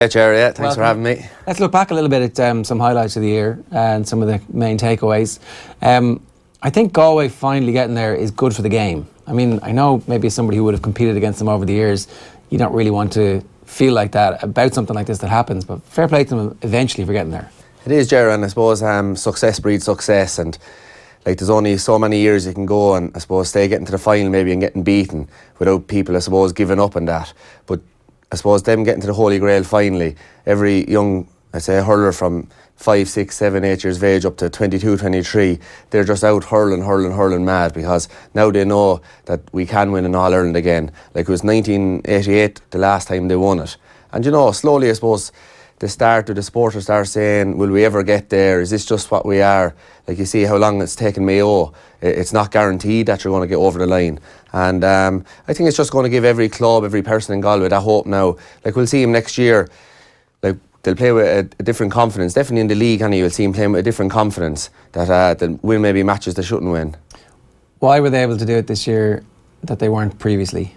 Yeah, Jerry, thanks for having me. Let's look back a little bit at some highlights of the year and some of the main takeaways. I think Galway finally getting there is good for the game. I mean, I know maybe as somebody who would have competed against them over the years, you don't really want to feel like that about something like this that happens, but fair play to them eventually for getting there. It is, Jerry, and I suppose success breeds success, and like there's only so many years you can go and I suppose stay getting to the final maybe and getting beaten without people, I suppose, giving up on that. But I suppose them getting to the Holy Grail finally, every young, I'd say, hurler from 5, 6, 7, 8 years of age up to 22, 23, they're just out hurling mad, because now they know that we can win an All-Ireland again. Like it was 1988 the last time they won it. And you know, slowly I suppose the supporters start saying, will we ever get there? Is this just what we are? Like you see how long it's taken Mayo. It's not guaranteed that you're going to get over the line. And I think it's just going to give every club, every person in Galway that hope now. Like we'll see him next year. Like they'll play with a different confidence. Definitely in the league, and you'll see him playing with a different confidence that they'll win maybe matches they shouldn't win. Why were they able to do it this year that they weren't previously?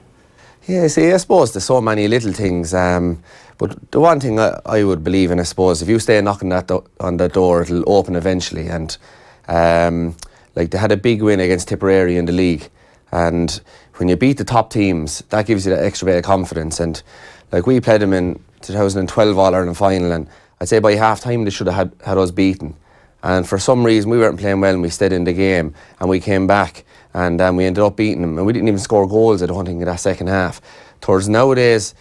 Yeah, see, I suppose there's so many little things. But the one thing I would believe in, I suppose, if you stay knocking on that door, it'll open eventually. And like they had a big win against Tipperary in the league, and when you beat the top teams, that gives you that extra bit of confidence. And like we played them in 2012 All-Ireland final, and I'd say by half time they should have had us beaten. And for some reason we weren't playing well and we stayed in the game, and we came back and we ended up beating them, and we didn't even score goals, I don't think, in that second half. Towards nowadays,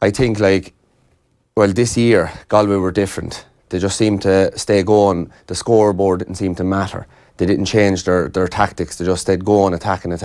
I think this year Galway were different. They just seemed to stay going. The scoreboard didn't seem to matter. They didn't change their tactics. They just stayed going, attacking.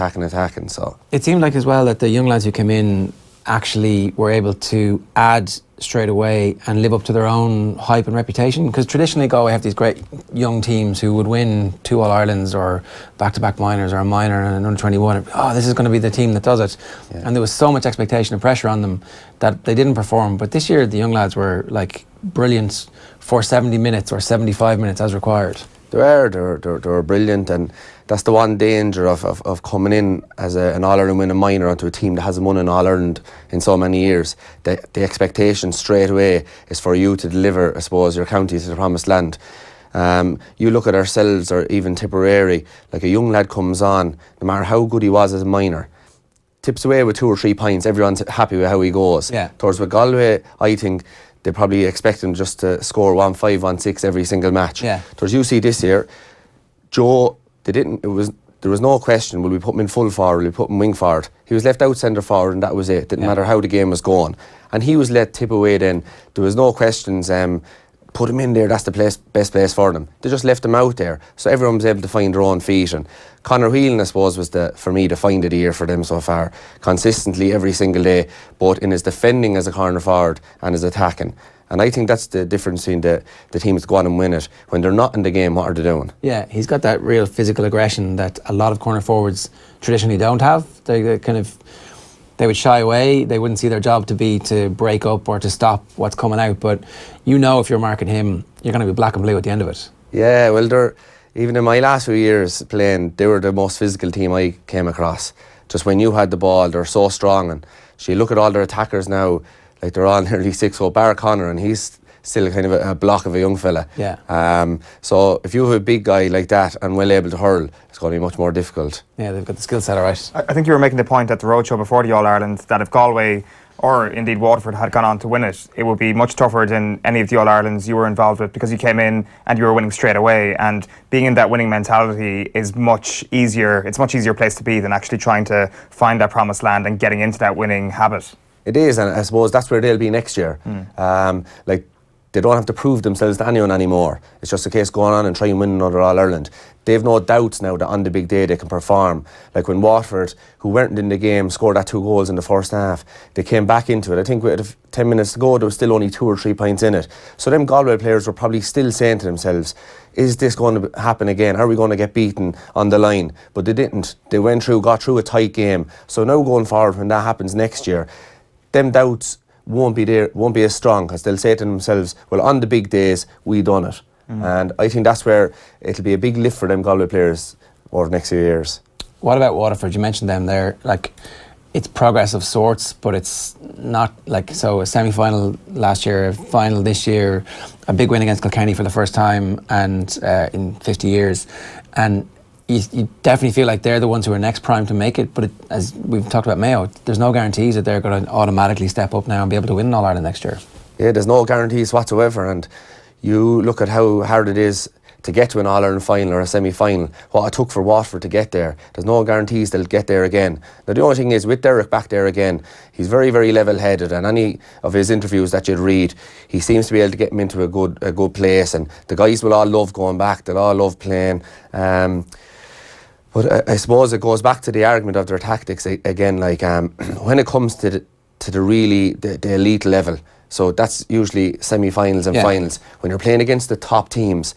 So it seemed like as well that the young lads who came in actually were able to add straight away and live up to their own hype and reputation, because traditionally Galway have these great young teams who would win 2 All-Irelands or back-to-back minors or a minor and an under-21. Oh, this is going to be the team that does it. Yeah. And there was so much expectation and pressure on them that they didn't perform. But this year the young lads were like brilliant for 70 minutes or 75 minutes as required. They were brilliant, and that's the one danger of coming in as an All-Ireland winning minor onto a team that hasn't won an All-Ireland in so many years. The expectation straight away is for you to deliver, I suppose, your county to the promised land. You look at ourselves, or even Tipperary, like a young lad comes on, no matter how good he was as a minor, tips away with 2 or 3 points, everyone's happy with how he goes. Yeah. Towards with Galway, I think they probably expect him just to score 1-5, 1-6 every single match. Yeah. Towards you see this year, Joe, there was no question, will we put him in full forward, will we put him wing forward? He was left out centre forward, and that was it. Didn't matter how the game was going. And he was let tip away then. There was no questions, put him in there, that's the best place for them. They just left him out there. So everyone was able to find their own feet. And Conor, I suppose, was for me the find of the year for them so far. Consistently every single day, both in his defending as a corner forward and his attacking. And I think that's the difference between the teams that go on and win it. When they're not in the game, what are they doing? Yeah, he's got that real physical aggression that a lot of corner forwards traditionally don't have. They would shy away. They wouldn't see their job to be to break up or to stop what's coming out. But you know, if you're marking him, you're going to be black and blue at the end of it. Yeah, well, even in my last few years playing, they were the most physical team I came across. Just when you had the ball, they're so strong. And so you look at all their attackers now, like they're all nearly 6'0", bar Conor, and he's still kind of a block of a young fella. Yeah. So if you have a big guy like that and well able to hurl, it's going to be much more difficult. Yeah, they've got the skill set all right. I think you were making the point at the roadshow before the All-Ireland that if Galway or indeed Waterford had gone on to win it, it would be much tougher than any of the All-Irelands you were involved with, because you came in and you were winning straight away, and being in that winning mentality is much easier. It's a much easier place to be than actually trying to find that promised land and getting into that winning habit. It is, and I suppose that's where they'll be next year. Like, they don't have to prove themselves to anyone anymore. It's just a case going on and try and win another All-Ireland. They've no doubts now that on the big day they can perform. Like when Waterford, who weren't in the game, scored that 2 goals in the first half, they came back into it. I think with 10 minutes to go, there was still only 2 or 3 points in it. So them Galway players were probably still saying to themselves, is this going to happen again? Are we going to get beaten on the line? But they didn't. They got through a tight game. So now going forward, when that happens next year, them doubts won't be as strong, because they'll say to themselves, well, on the big days we done it. And I think that's where it'll be a big lift for them Galway players over the next few years. What about Waterford? You mentioned them there. Like, it's progress of sorts, but it's not like, so a semi-final last year, a final this year, a big win against Kilkenny for the first time and in 50 years. And you definitely feel like they're the ones who are next primed to make it, but as we've talked about Mayo, there's no guarantees that they're going to automatically step up now and be able to win All-Ireland next year. Yeah, there's no guarantees whatsoever, and you look at how hard it is to get to an All-Ireland final or a semi-final, what it took for Waterford to get there. There's no guarantees they'll get there again. Now the only thing is, with Derek back there again, he's very, very level-headed, and any of his interviews that you'd read, he seems to be able to get him into a good place, and the guys will all love going back, they'll all love playing. But I suppose it goes back to the argument of their tactics again, like when it comes to the elite level, so that's usually semi-finals and finals, when you're playing against the top teams,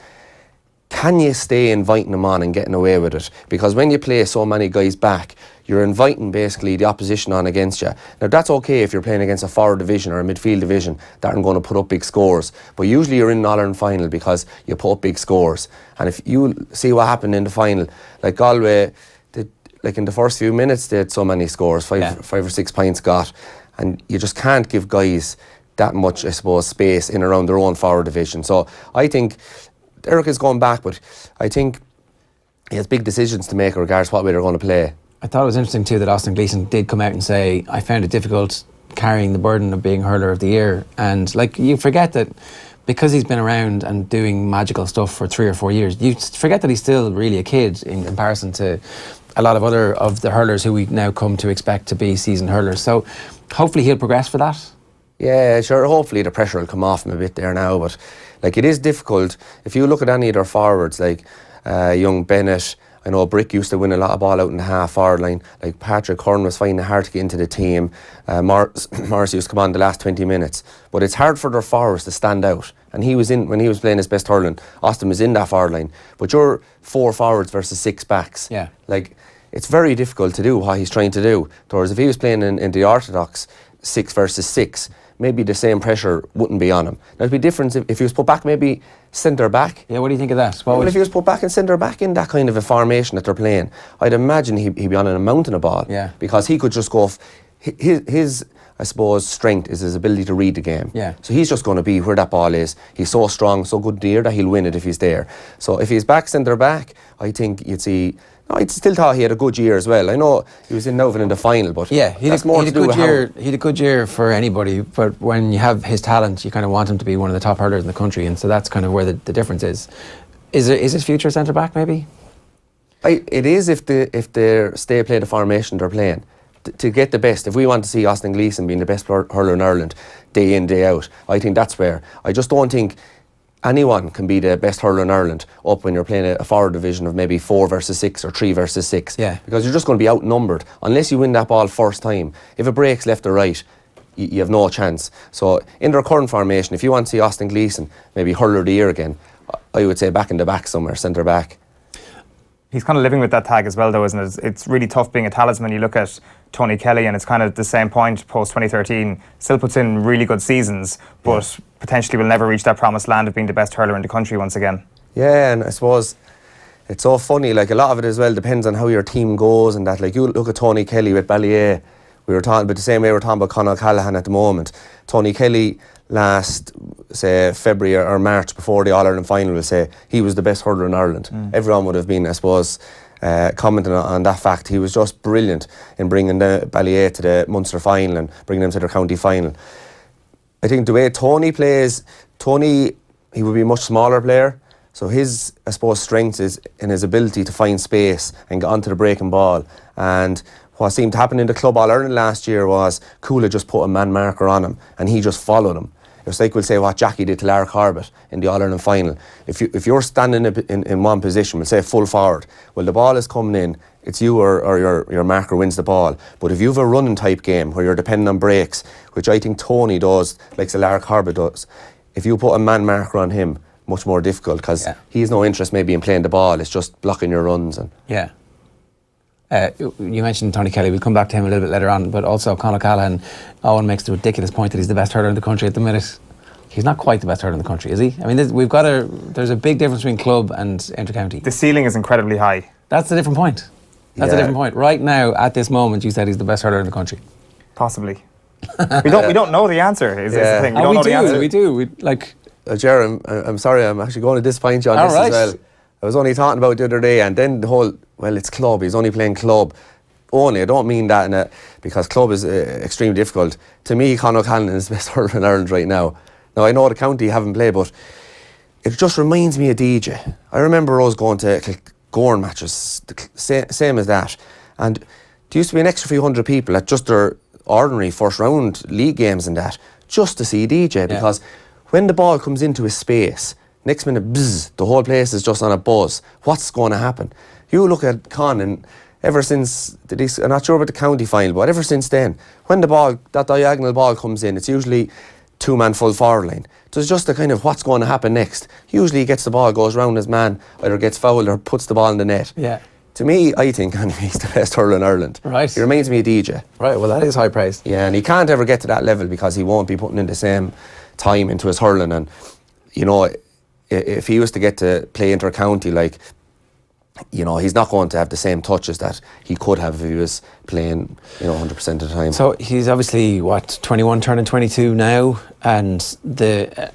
can you stay inviting them on and getting away with it? Because when you play so many guys back, you're inviting basically the opposition on against you. Now that's okay if you're playing against a forward division or a midfield division that aren't going to put up big scores, but usually you're in an All-Ireland final because you put up big scores. And if you see what happened in the final, like Galway, like in the first few minutes they had so many scores, five or 6 points got, and you just can't give guys that much, I suppose, space in around their own forward division. So I think Eric is going back, but I think he has big decisions to make in regards to what way they're going to play. I thought it was interesting too that Austin Gleeson did come out and say, I found it difficult carrying the burden of being hurler of the year. And like, you forget that because he's been around and doing magical stuff for 3 or 4 years, you forget that he's still really a kid in comparison to a lot of other of the hurlers who we now come to expect to be seasoned hurlers. So hopefully he'll progress for that. Yeah, sure, hopefully the pressure will come off him a bit there now, but like, it is difficult. If you look at any of their forwards, like young Bennett, I know Brick used to win a lot of ball out in the half-forward line. Like Patrick Hearn was finding it hard to get into the team. Morris used to come on the last 20 minutes. But it's hard for their forwards to stand out. And he was in, when he was playing his best hurling, Austin was in that forward line. But you're 4 forwards versus 6 backs. Yeah. Like, it's very difficult to do what he's trying to do. Whereas if he was playing in the orthodox 6 versus 6, maybe the same pressure wouldn't be on him. Now, it'd be different if he was put back, maybe centre back. Yeah, what do you think of that? Well, if he was put back and centre back in that kind of a formation that they're playing, I'd imagine he'd be on a mountain of ball. Yeah. Because he could just go his I suppose, strength is his ability to read the game. Yeah. So he's just going to be where that ball is. He's so strong, so good there that he'll win it if he's there. So if he's back centre back, I think you'd see. No, I still thought he had a good year as well. I know he was in Novan in the final, but yeah, he had a good year for anybody. But when you have his talent, you kind of want him to be one of the top hurlers in the country, and so that's kind of where the difference is. Is his future centre back maybe? It is if they stay play the formation they're playing. To get the best, if we want to see Austin Gleeson being the best hurler in Ireland day in, day out, I think that's where. I just don't think anyone can be the best hurler in Ireland up when you're playing a forward division of maybe 4 versus 6 or 3 versus 6. Yeah. Because you're just going to be outnumbered unless you win that ball first time. If it breaks left or right, you have no chance. So in their current formation, if you want to see Austin Gleeson maybe hurler of the year again, I would say back in the back somewhere, centre back. He's kind of living with that tag as well, though, isn't it? It's really tough being a talisman. You look at Tony Kelly, and it's kind of the same point post-2013. Still puts in really good seasons, but potentially will never reach that promised land of being the best hurler in the country once again. Yeah, and I suppose it's so funny. Like, a lot of it as well depends on how your team goes and that. Like, you look at Tony Kelly with Ballier. We were talking about the same way we're talking about Conor Callahan at the moment. Tony Kelly last, say, February or March before the All-Ireland final will say he was the best hurler in Ireland. Everyone would have been, I suppose, commenting on that fact. He was just brilliant in bringing the Ballier to the Munster final and bringing them to their county final. I think the way Tony plays, he would be a much smaller player. So his, I suppose, strength is in his ability to find space and get onto the breaking ball. And what seemed to happen in the Club All-Ireland last year was Coola just put a man marker on him and he just followed him. It's like we'll say what Jackie did to Larry Corbett in the All-Ireland final. If you're standing in one position, we'll say full forward, well, the ball is coming in, it's you or your marker wins the ball. But if you have a running type game where you're depending on breaks, which I think Tony does, like Larry Corbett does, if you put a man marker on him, much more difficult because he has no interest maybe in playing the ball, it's just blocking your runs. And yeah. You mentioned Tony Kelly, we'll come back to him a little bit later on, but also Conor Callahan. Owen makes the ridiculous point that he's the best hurler in the country at the minute. He's not quite the best hurler in the country, is he? I mean, there's a big difference between club and inter-county. The ceiling is incredibly high. That's a different point. That's a different point. Right now, at this moment, you said he's the best hurler in the country. Possibly. we don't know the answer. Is the thing? We don't know the answer. We do. We like. Jeremy, I'm sorry, I'm actually going to disappoint you on this as well. I was only talking about it the other day, and then the whole, well, it's club. He's only playing club. Only, I don't mean that because club is extremely difficult. To me, Conor O'Callaghan is the best hurler in Ireland right now. Now, I know the county haven't played, but it just reminds me of DJ. I remember us going to Gorn matches, same as that. And there used to be an extra few hundred people at just their ordinary first round league games and that, just to see DJ, because when the ball comes into his space, next minute, bzz, the whole place is just on a buzz. What's going to happen? You look at Con, and ever since, I'm not sure about the county final, but ever since then, when that diagonal ball comes in, it's usually two-man full forward line. So it's just a kind of what's going to happen next. Usually he gets the ball, goes round his man, either gets fouled or puts the ball in the net. Yeah. To me, I think he's the best hurler in Ireland. Right. He reminds me of DJ. Right, well, that is high praise. Yeah, and he can't ever get to that level because he won't be putting in the same time into his hurling. And, you know, if he was to get to play inter-county, like, you know, he's not going to have the same touches that he could have if he was playing, 100% of the time. So he's obviously, 21, turning 22 now, and the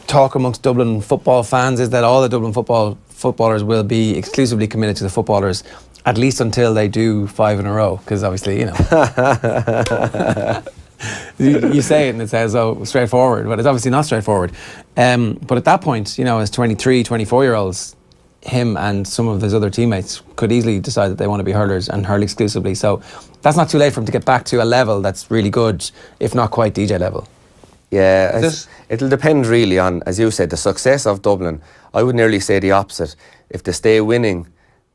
talk amongst Dublin football fans is that all the Dublin footballers will be exclusively committed to the footballers, at least until they do 5 in a row, because obviously, you say it and it says, oh, straightforward, but it's obviously not straightforward. But at that point, as 23, 24-year-olds, him and some of his other teammates could easily decide that they want to be hurlers and hurl exclusively. So that's not too late for him to get back to a level that's really good, if not quite DJ level. Yeah, it'll depend really on, as you said, the success of Dublin. I would nearly say the opposite. If they stay winning,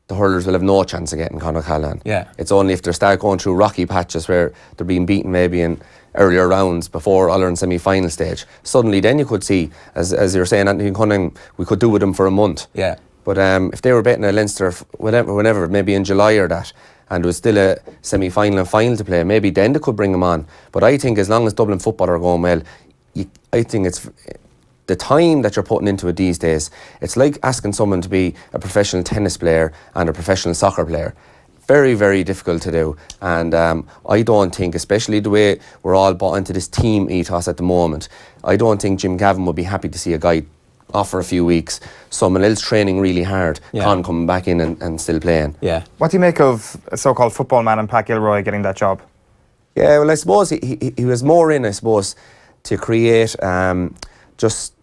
the hurlers will have no chance of getting Conor O'Callaghan. Yeah. It's only if they start going through rocky patches where they're being beaten maybe in earlier rounds before All-Ireland semi-final stage. Suddenly then you could see, as you're saying, Anthony Cunningham, we could do with him for a month. Yeah. But if they were betting at Leinster, whenever, maybe in July or that, and there was still a semi-final and final to play, maybe then they could bring him on. But I think as long as Dublin football are going well, I think it's the time that you're putting into it these days. It's like asking someone to be a professional tennis player and a professional soccer player. Very, very difficult to do. And I don't think, especially the way we're all bought into this team ethos at the moment, I don't think Jim Gavin would be happy to see a guy off for a few weeks, someone else training really hard, Con coming back in and still playing. Yeah. What do you make of a so-called football man and Pat Gilroy getting that job? Yeah, well, I suppose he was more in, to create just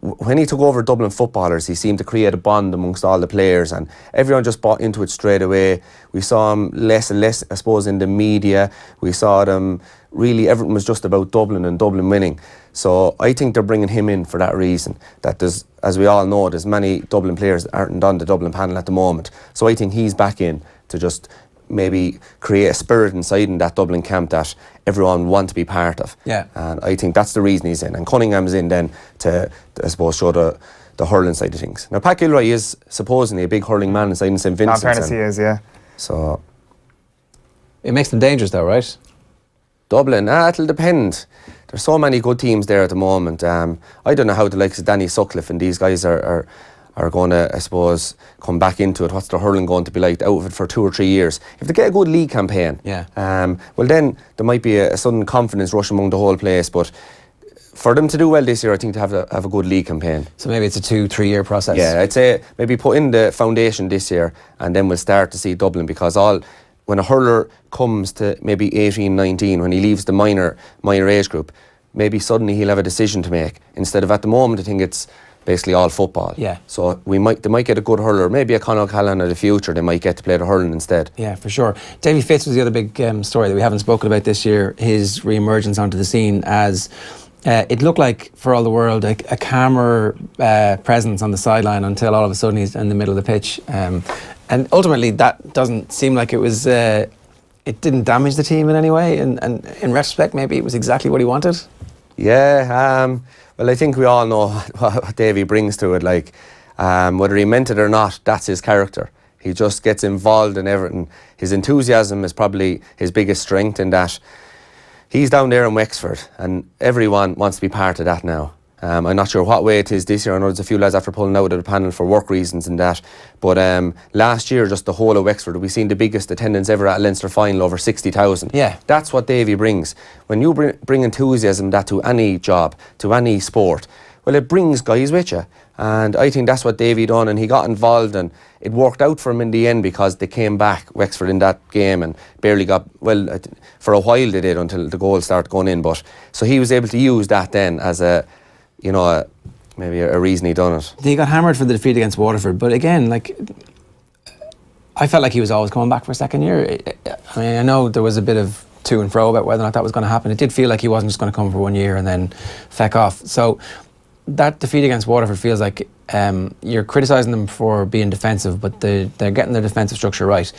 when he took over Dublin footballers, he seemed to create a bond amongst all the players, and everyone just bought into it straight away. We saw him less and less, I suppose, in the media. We saw them really, everything was just about Dublin and Dublin winning. So I think they're bringing him in for that reason. That there's, as we all know, there's many Dublin players that aren't on the Dublin panel at the moment. So I think he's back in to just maybe create a spirit inside in that Dublin camp that everyone wants to be part of. Yeah. And I think that's the reason he's in. And Cunningham's in then to I suppose, show the hurling side of things. Now, Pat Gilroy is supposedly a big hurling man inside in St. Vincent's. In fairness, he is, yeah. So it makes them dangerous though, right? Dublin, it'll depend. There's so many good teams there at the moment. I don't know how the likes of Danny Sutcliffe and these guys are going to, I suppose, come back into it. What's their hurling going to be like out of it for 2 or 3 years? If they get a good league campaign, well then there might be a sudden confidence rush among the whole place. But for them to do well this year, I think they have to have a good league campaign. So maybe it's a 2-3 year process. Yeah, I'd say maybe put in the foundation this year and then we'll start to see Dublin, because when a hurler comes to maybe 18, 19, when he leaves the minor age group, maybe suddenly he'll have a decision to make. Instead of at the moment, I think it's basically all football. Yeah. So they might get a good hurler, maybe a Conor O'Callaghan in the future. They might get to play the hurling instead. Yeah, for sure. Davy Fitz was the other big story that we haven't spoken about this year. His re-emergence onto the scene as it looked like, for all the world, a calmer presence on the sideline until all of a sudden he's in the middle of the pitch. And ultimately, that doesn't seem like it was. It didn't damage the team in any way. And in retrospect, maybe it was exactly what he wanted. Yeah. Well, I think we all know what Davy brings to it. Like, whether he meant it or not, that's his character. He just gets involved in everything. His enthusiasm is probably his biggest strength, in that he's down there in Wexford and everyone wants to be part of that now. I'm not sure what way it is this year. I know there's a few lads after pulling out of the panel for work reasons and that. But last year, just the whole of Wexford, we've seen the biggest attendance ever at a Leinster final, over 60,000. Yeah. That's what Davy brings. When you bring enthusiasm that to any job, to any sport, well, it brings guys with you. And I think that's what Davy done, and he got involved, and it worked out for him in the end because they came back, Wexford, in that game and barely got, well, for a while they did until the goals started going in. But so he was able to use that then as a, maybe a reason he done it. He got hammered for the defeat against Waterford, but again, like, I felt like he was always coming back for a second year. I mean, I know there was a bit of to and fro about whether or not that was going to happen. It did feel like he wasn't just going to come for 1 year and then feck off. So that defeat against Waterford feels like you're criticising them for being defensive, but they're getting their defensive structure right.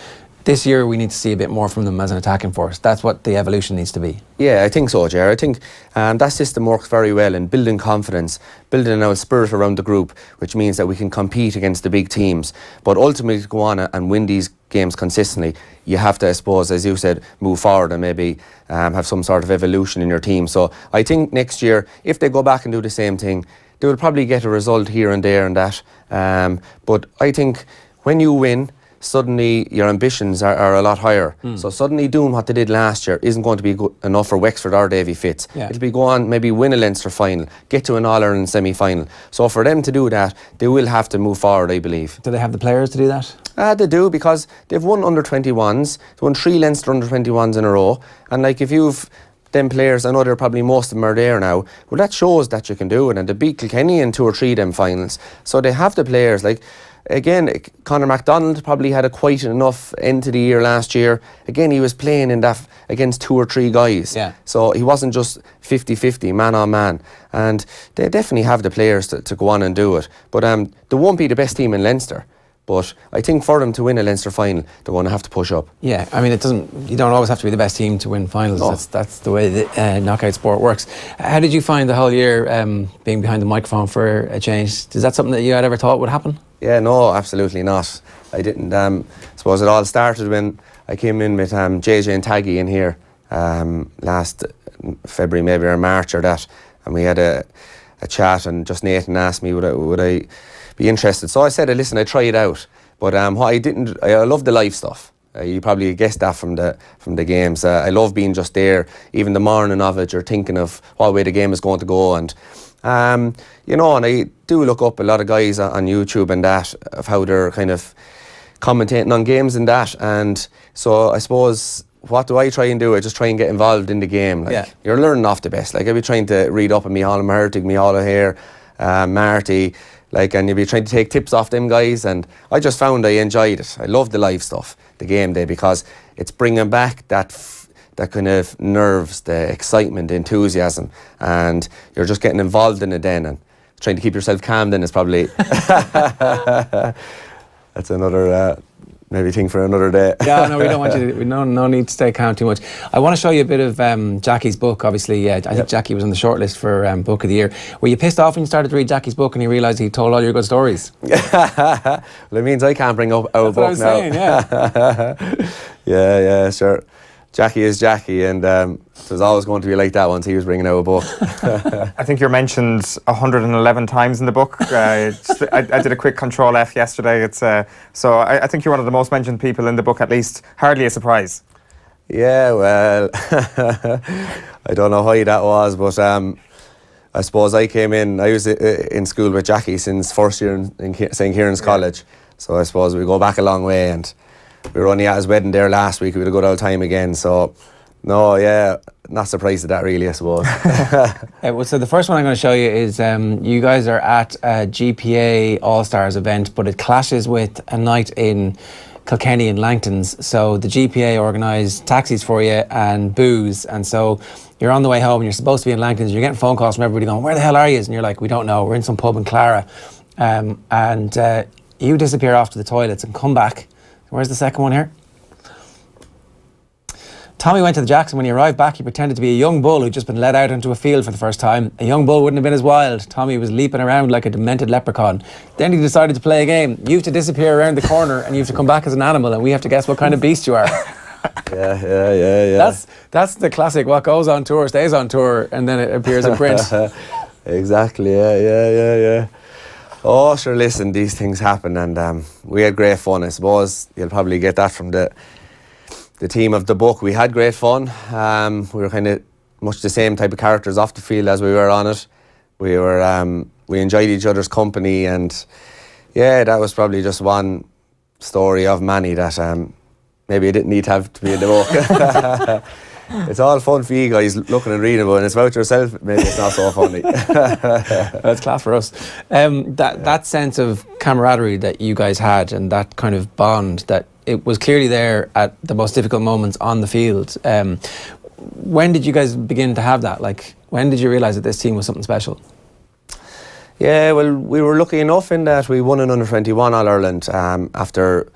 This year we need to see a bit more from them as an attacking force. That's what the evolution needs to be. Yeah, I think so, Ger. I think that system works very well in building confidence, building a spirit around the group, which means that we can compete against the big teams. But ultimately, to go on and win these games consistently, you have to, I suppose, as you said, move forward and maybe have some sort of evolution in your team. So I think next year, if they go back and do the same thing, they will probably get a result here and there and that. But I think when you win, suddenly your ambitions are a lot higher. So suddenly doing what they did last year isn't going to be good enough for Wexford or Davy Fitz. Yeah. It'll be go on, maybe win a Leinster final, get to an All-Ireland semi-final. So for them to do that, they will have to move forward, I believe. Do they have the players to do that? They do, because they've won under-21s. They've won 3 Leinster under-21s in a row. And like, if you've them players, I know they're probably most of them are there now, well, that shows that you can do it. And they beat Kilkenny in 2 or 3 of them finals. So they have the players. Like, again, Conor McDonald probably had a quite enough end to the year last year. Again, he was playing in that against 2 or 3 guys. Yeah. So he wasn't just 50-50, man on man. And they definitely have the players to go on and do it. But they won't be the best team in Leinster. But I think for them to win a Leinster final, they're going to have to push up. Yeah, I mean, you don't always have to be the best team to win finals. No. That's the way the knockout sport works. How did you find the whole year being behind the microphone for a change? Is that something that you had ever thought would happen? Yeah, no, absolutely not. I didn't. I suppose it all started when I came in with JJ and Taggy in here last February, maybe, or March or that, and we had a chat, and just Nathan asked me would I be interested. So I said, listen, I'd try it out. But what I didn't, I love the live stuff. You probably guessed that from the games. I love being just there, even the morning of it. You're thinking of what way the game is going to go, and and I do look up a lot of guys on YouTube and that, of how they're kind of commentating on games and that. And so I suppose, what do I try and do? I just try and get involved in the game. Like, yeah. You're learning off the best. Like, I'd be trying to read up on Micheál Martig, Micheál O'Hare, Marty, like, and you'd be trying to take tips off them guys. And I just found I enjoyed it. I love the live stuff, the game day, because it's bringing back that kind of nerves, the excitement, the enthusiasm, and you're just getting involved in it then, and trying to keep yourself calm then is probably that's another maybe thing for another day. Yeah, no, we don't want you to, no need to stay calm too much. I want to show you a bit of Jackie's book, obviously. I think Jackie was on the shortlist for Book of the Year. Were you pissed off when you started to read Jackie's book and you realised he told all your good stories? Well, it means I can't bring up our That's book what I was now. saying, yeah. Yeah, sure. Jackie is Jackie, and it was always going to be like that once he was bringing out a book. I think you're mentioned 111 times in the book. I did a quick Control F yesterday. So I think you're one of the most mentioned people in the book, at least. Hardly a surprise. Yeah, well, I don't know why that was, but I suppose I came in, I was in school with Jackie since first year in St. Kieran's College. So I suppose we go back a long way, and we were only at his wedding there last week. We had a good old time again. So, no, yeah, not surprised at that really, I suppose. So the first one I'm going to show you is you guys are at a GPA All-Stars event, but it clashes with a night in Kilkenny and Langton's. So the GPA organised taxis for you and booze, and so you're on the way home and you're supposed to be in Langton's. You're getting phone calls from everybody going, "Where the hell are you?" And you're like, "We don't know. We're in some pub in Clara." And you disappear off to the toilets and come back. Where's the second one here? Tommy went to the Jackson. When he arrived back, he pretended to be a young bull who'd just been let out into a field for the first time. A young bull wouldn't have been as wild. Tommy was leaping around like a demented leprechaun. Then he decided to play a game. You have to disappear around the corner and you have to come back as an animal, and we have to guess what kind of beast you are. Yeah. That's the classic, what goes on tour stays on tour, and then it appears in print. Exactly, yeah. Oh, sure, listen, these things happen, and we had great fun. I suppose you'll probably get that from the team of the book. We had great fun. We were kind of much the same type of characters off the field as we were on it. We enjoyed each other's company, and yeah, that was probably just one story of many that maybe I didn't need to have to be in the book. It's all fun for you guys looking and reading about it, and it's about yourself, maybe it's not so funny. That's class for us. That sense of camaraderie that you guys had, and that kind of bond, that it was clearly there at the most difficult moments on the field. When did you guys begin to have that? Like, when did you realise that this team was something special? Yeah, well, we were lucky enough in that we won an under-21 All-Ireland after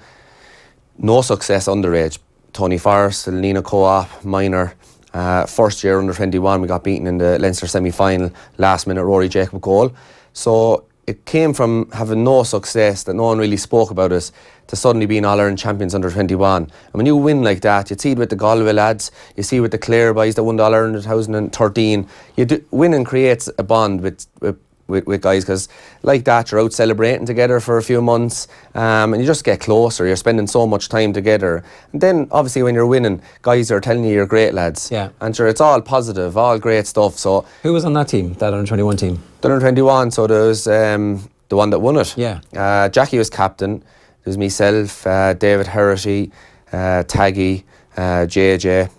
no success underage. Tony Forrest, Nina Co-op, minor. First year under-21, we got beaten in the Leinster semi-final, last minute Rory Jacob goal. So it came from having no success, that no one really spoke about us, to suddenly being All-Ireland champions under-21. And when you win like that, you see it with the Galway lads, you see it with the Clare boys that won the All-Ireland in 2013. Winning creates a bond with guys, because like that you're out celebrating together for a few months, and you just get closer. You're spending so much time together, and then obviously when you're winning, guys are telling you you're great lads. Yeah. And sure, it's all positive, all great stuff. So who was on that team, that under-21 team? The under-21, so there was the one that won it. Yeah. Jackie was captain. There was myself, David Herity, Taggy, JJ.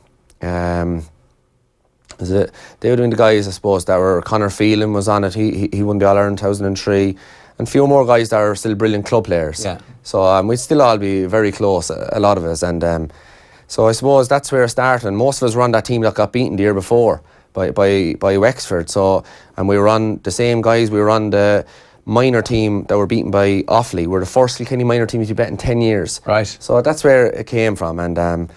They were doing the guys, I suppose, that were... Conor Phelan was on it. He won the All-Ireland 2003. And a few more guys that are still brilliant club players. Yeah. So we'd still all be very close, a lot of us. And so I suppose that's where it started. And most of us were on that team that got beaten the year before by Wexford. So, and we were on the same guys. We were on the minor team that were beaten by Offaly. We're the first Kilkenny minor team to be beaten in 10 years. Right. So that's where it came from. And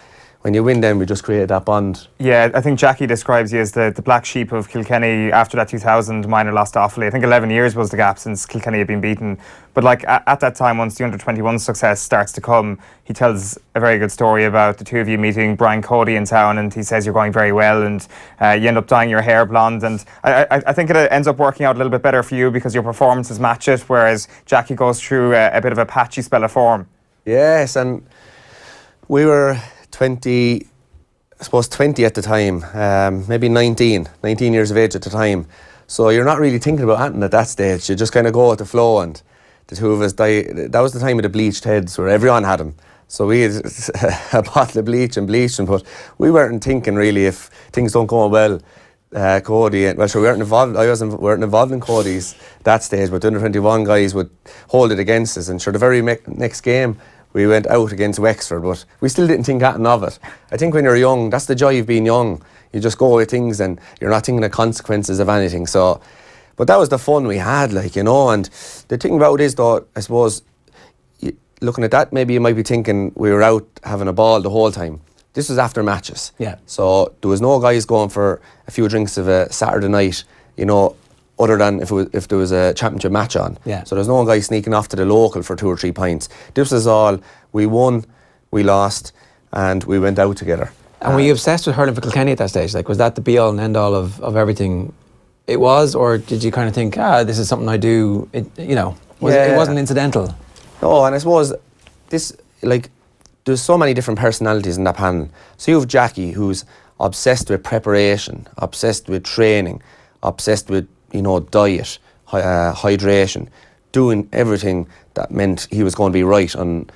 when you win, then we just created that bond. Yeah, I think Jackie describes you as the black sheep of Kilkenny after that 2000 minor loss to Offaly. I think 11 years was the gap since Kilkenny had been beaten. But like at that time, once the under-21 success starts to come, he tells a very good story about the two of you meeting Brian Cody in town, and he says you're going very well, and you end up dyeing your hair blonde. And I think it ends up working out a little bit better for you because your performances match it, whereas Jackie goes through a bit of a patchy spell of form. Yes, and we were 20 at the time, maybe 19 years of age at the time. So you're not really thinking about anything at that stage. You just kind of go with the flow, and the two of us, that was the time of the bleached heads where everyone had them. So we had a bottle of bleach and bleached them, but we weren't thinking really if things don't go well. Cody, well, sure, we weren't involved. Involved in Cody's that stage, but the under-21 guys would hold it against us. And sure, the very next game, we went out against Wexford, but we still didn't think anything of it. I think when you're young, that's the joy of being young. You just go with things and you're not thinking of consequences of anything. So, but that was the fun we had, like, you know. And the thing about it is, though, I suppose, looking at that, maybe you might be thinking we were out having a ball the whole time. This was after matches. Yeah. So there was no guys going for a few drinks of a Saturday night, you know, other than if there was a championship match on. Yeah. So there's no guy sneaking off to the local for 2 or 3 pints. This was all, we won, we lost, and we went out together. And were you obsessed with hurling for Kilkenny at that stage? Like, was that the be-all and end-all of everything it was? Or did you kind of think, this is something I do, it wasn't incidental? No, and I suppose this, like, there's so many different personalities in that panel. So you have Jackie, who's obsessed with preparation, obsessed with training, obsessed with, diet, hydration, doing everything that meant he was going to be right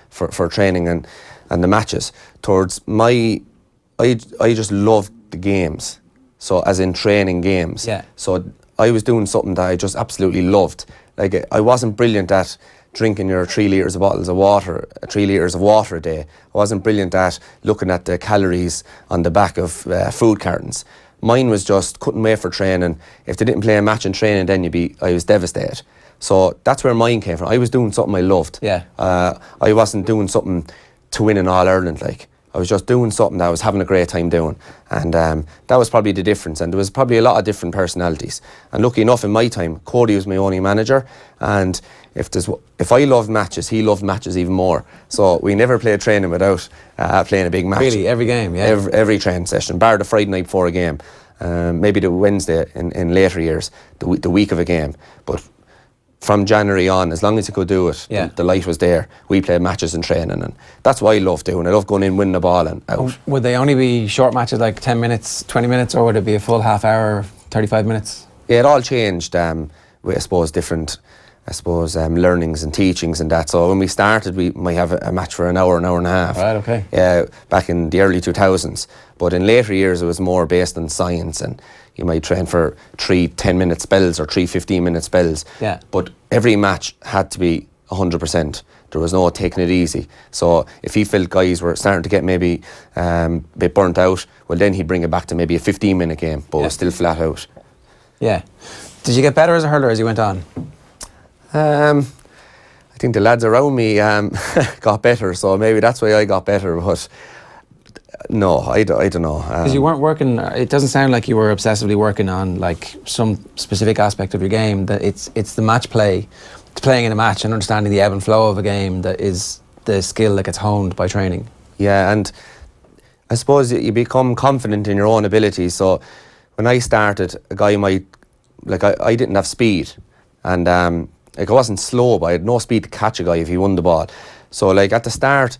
for training and the matches. Towards I just loved the games. So as in training games. Yeah. So I was doing something that I just absolutely loved. Like, I wasn't brilliant at drinking your 3 litres of bottles of water, 3 litres of water a day. I wasn't brilliant at looking at the calories on the back of food cartons. Mine was just couldn't wait for training. If they didn't play a match in training, then I was devastated. So that's where mine came from. I was doing something I loved. Yeah. I wasn't doing something to win an All-Ireland, like. I was just doing something that I was having a great time doing. And that was probably the difference. And there was probably a lot of different personalities. And lucky enough, in my time, Cody was my only manager. And if I loved matches, he loved matches even more. So we never played training without playing a big match. Really, every game, yeah? Every training session, bar the Friday night before a game. maybe the Wednesday in later years, the week of a game. But from January on, as long as you could do it, the light was there. We played matches in training, and that's what I love doing. I love going in, winning the ball and out. Would they only be short matches, like 10 minutes, 20 minutes, or would it be a full half hour, 35 minutes? Yeah, it all changed with, I suppose, different learnings and teachings and that. So when we started, we might have a match for an hour and a half. Right, okay. Yeah, back in the early 2000s. But in later years, it was more based on science, and you might train for 3 10-minute spells or 3 15-minute spells. Yeah. But every match had to be 100%. There was no taking it easy. So if he felt guys were starting to get maybe a bit burnt out, well, then he'd bring it back to maybe a 15-minute game, but it was still flat out. Yeah. Did you get better as a hurler as you went on? I think the lads around me got better, so maybe that's why I got better. But no, I don't know. Because you weren't working. It doesn't sound like you were obsessively working on like some specific aspect of your game. That it's the match play, it's playing in a match and understanding the ebb and flow of a game that is the skill that gets honed by training. Yeah, and I suppose you become confident in your own abilities. So when I started, a guy might I didn't have speed, and I wasn't slow, but I had no speed to catch a guy if he won the ball. So at the start,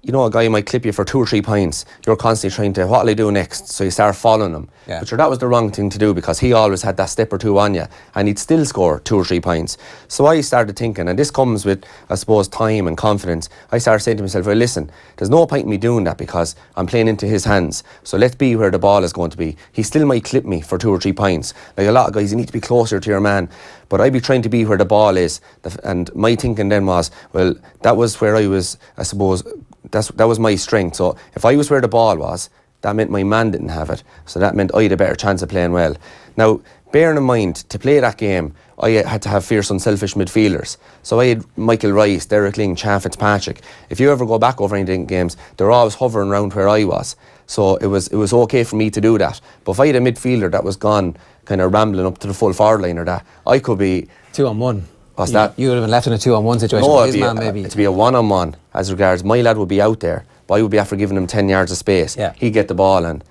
a guy might clip you for 2 or 3 points. You're constantly trying to, what'll I do next? So you start following him. Yeah. But that was the wrong thing to do, because he always had that step or two on you, and he'd still score 2 or 3 points. So I started thinking, and this comes with, I suppose, time and confidence. I started saying to myself, well, listen, there's no point in me doing that because I'm playing into his hands. So let's be where the ball is going to be. He still might clip me for 2 or 3 points. Like a lot of guys, you need to be closer to your man. But I'd be trying to be where the ball is. And my thinking then was, well, that was where I was, I suppose, that was my strength. So if I was where the ball was, that meant my man didn't have it. So that meant I had a better chance of playing well. Now, bearing in mind, to play that game, I had to have fierce, unselfish midfielders. So I had Michael Rice, Derek Ling, Chan Fitzpatrick. If you ever go back over any games, they're always hovering around where I was. So it was okay for me to do that. But if I had a midfielder that was gone, kind of rambling up to the full forward line or that, I could be 2-on-1. What's that? You would have been left in a 2-on-1 situation. No, with his man, maybe. It'd be a 1-on-1 as regards my lad would be out there, but I would be after giving him 10 yards of space. Yeah. He'd get the ball and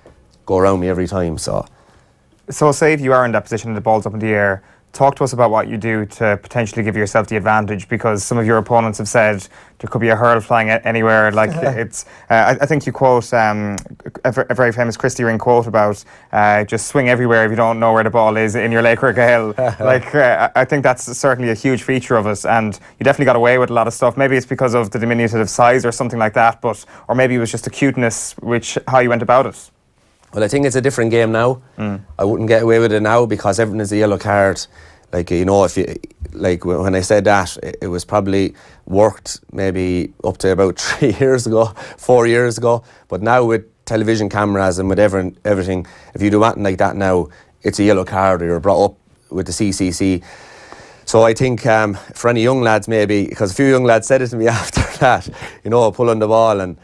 go around me every time. So say if you are in that position and the ball's up in the air, talk to us about what you do to potentially give yourself the advantage, because some of your opponents have said there could be a hurl flying anywhere. It's. I think you quote a very famous Christy Ring quote about just swing everywhere if you don't know where the ball is in your Laker Gale. I think that's certainly a huge feature of us, and you definitely got away with a lot of stuff. Maybe it's because of the diminutive size or something like that, or maybe it was just a cuteness, how you went about it. Well, I think it's a different game now. I wouldn't get away with it now because everything is a yellow card. If you when I said that, it was probably worked maybe up to about 3 years ago, 4 years ago. But now with television cameras and with everything, if you do anything like that now, it's a yellow card, or you're brought up with the CCC. So I think for any young lads, maybe, because a few young lads said it to me after that, pulling the ball, and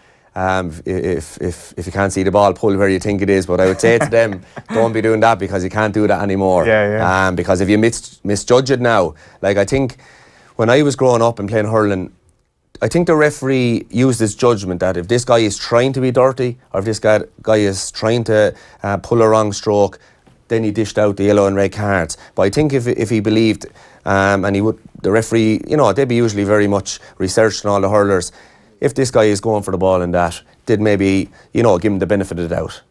if you can't see the ball, pull where you think it is. But I would say to them, don't be doing that, because you can't do that anymore. Because if you misjudge it now, I think when I was growing up and playing hurling, I think the referee used his judgment that if this guy is trying to be dirty, or if this guy is trying to pull a wrong stroke, then he dished out the yellow and red cards. But I think if he believed, and he would, the referee, they'd be usually very much researched on all the hurlers. If this guy is going for the ball and that, did maybe, give him the benefit of the doubt.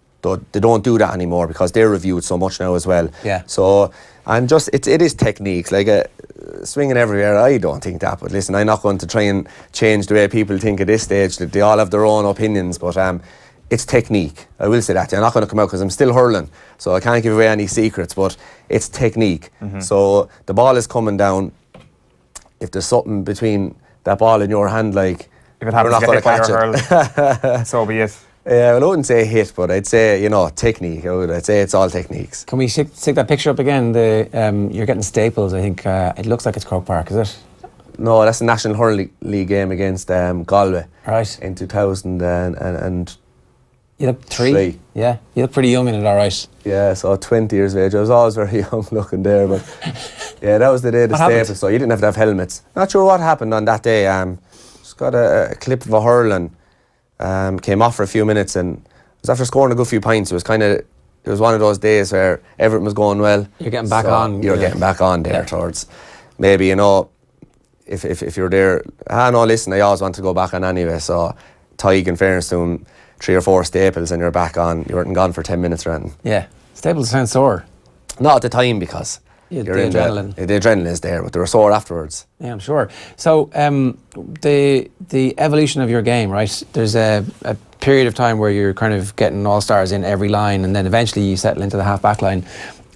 They don't do that anymore because they're reviewed so much now as well. Yeah. So, and just, it is techniques, swinging everywhere, I don't think that. But listen, I'm not going to try and change the way people think at this stage, that they all have their own opinions, but it's technique. I will say that. I'm not going to come out because I'm still hurling, so I can't give away any secrets, but it's technique. So the ball is coming down. If there's something between that ball in your hand, if it happens to get hit by your hurl, so be it. Yeah, well, I wouldn't say hit, but I'd say, technique. I'd say it's all techniques. Can we stick that picture up again? You're getting Staples, I think. It looks like it's Croke Park, is it? No, that's the National Hurling League game against Galway. Right. In 2000 and you look 3? Yeah, you look pretty young in it, all right. Yeah, so 20 years of age. I was always very young looking there, but yeah, that was the day of the Staples, so you didn't have to have helmets. Not sure what happened on that day. Just got a clip of a hurl and came off for a few minutes, and it was after scoring a good few points. It was kind of it was one of those days where everything was going well. You're getting back So on. You're getting back on there towards, maybe, you know, if you're there, no, listen, I always want to go back on anyway. So Tig, in fairness to him, 3 or 4 staples and you're back on. You weren't gone for 10 minutes or anything. Yeah. Staples sound sore. Not at the time, because Yeah, you're the in adrenaline. The adrenaline is there, but they were sore afterwards. Yeah, I'm sure. So the evolution of your game, right? There's a period of time where you're kind of getting all-stars in every line, and then eventually you settle into the half-back line.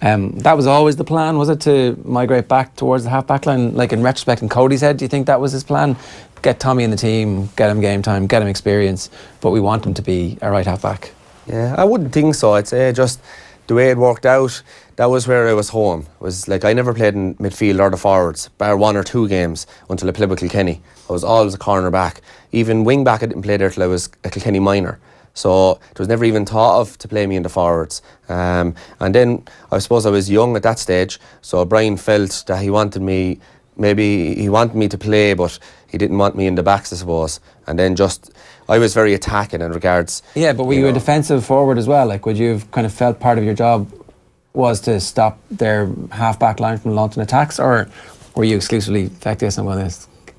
That was always the plan, was it, to migrate back towards the half-back line? Like, in retrospect, in Cody's head, do you think that was his plan? Get Tommy in the team, get him game time, get him experience, but we want him to be a right half-back. Yeah, I wouldn't think so. I'd say just the way it worked out, that was where I was home. Was like, I never played in midfield or the forwards, bar 1 or 2 games until I played with Kilkenny. I was always a corner back. Even wing back, I didn't play there till I was a Kilkenny minor. So it was never even thought of to play me in the forwards. And then I suppose I was young at that stage, so Brian felt that he wanted me to play, but he didn't want me in the backs, I suppose. And then I was very attacking in regards. Yeah, but were you a defensive forward as well? Like, would you have kind of felt part of your job was to stop their half-back line from launching attacks, or were you exclusively, fact this, I'm going to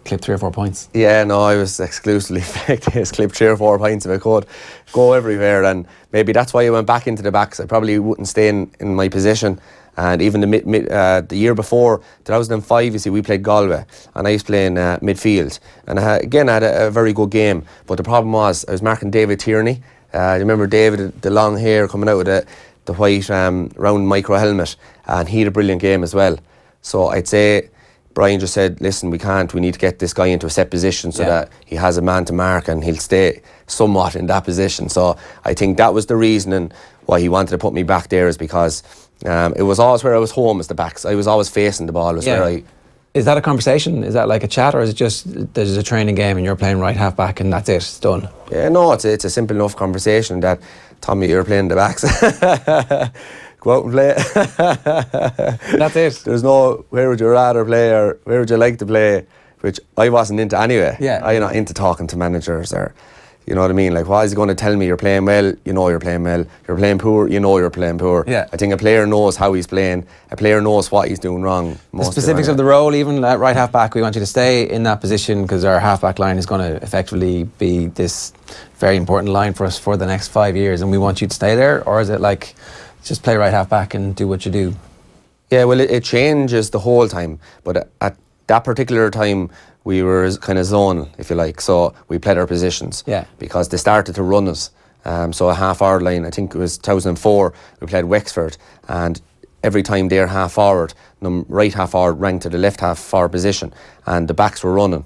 clip 3 or 4 points? Yeah, no, I was exclusively effective. Clip 3 or 4 points if I could. Go everywhere, and maybe that's why I went back into the backs. I probably wouldn't stay in my position. And even the year before, 2005, you see, we played Galway, and I was playing midfield. And again, I had a very good game. But the problem was, I was marking David Tierney. You remember David, the long hair coming out of the white round micro helmet, and he had a brilliant game as well. So I'd say Brian just said, listen, we need to get this guy into a set position so that he has a man to mark and he'll stay somewhat in that position. So I think that was the reasoning why he wanted to put me back there, is because it was always where I was home, as the backs. I was always facing the ball. Is that a conversation? Is that like a chat, or is it just there's a training game and you're playing right half back and that's it, it's done? Yeah, no, it's a simple enough conversation that, Tommy, you're playing the backs. Go out and play. That's it. There's no, where would you rather play or where would you like to play, which I wasn't into anyway. Yeah. I'm not into talking to managers, or, you know what I mean? Like, why is he going to tell me you're playing well? You know you're playing well. You're playing poor, you know you're playing poor. Yeah. I think a player knows how he's playing. A player knows what he's doing wrong. The specifics of the role, even at right half back, we want you to stay in that position because our half back line is going to effectively be this very important line for us for the next 5 years, and we want you to stay there? Or is it like, just play right half back and do what you do? Yeah, well, it changes the whole time, but at that particular time we were kind of zonal, if you like, so we played our positions. Yeah. Because they started to run us. So a half-forward line, I think it was 2004, we played Wexford, and every time their half-forward, the right half-forward ran to the left half-forward position, and the backs were running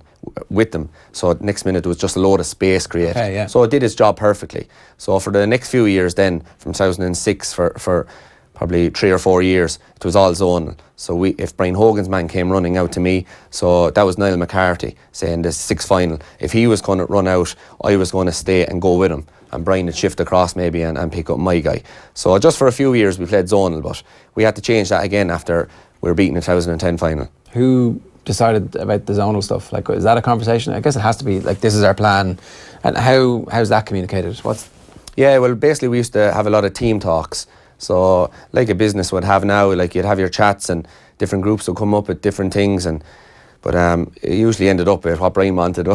with them. So next minute there was just a load of space created. Okay, yeah. So it did its job perfectly. So for the next few years then, from 2006 for probably 3 or 4 years, it was all zonal. So if Brian Hogan's man came running out to me, so that was Niall McCarthy saying the 6th final, if he was going to run out, I was going to stay and go with him, and Brian would shift across maybe and pick up my guy. So just for a few years we played zonal, but we had to change that again after we were beaten in the 2010 final. Who decided about the zonal stuff? Like, is that a conversation? I guess it has to be, like, this is our plan. And how's that communicated? Yeah, well, basically we used to have a lot of team talks. So like a business would have now, like, you'd have your chats and different groups would come up with different things, but it usually ended up with what Brian wanted.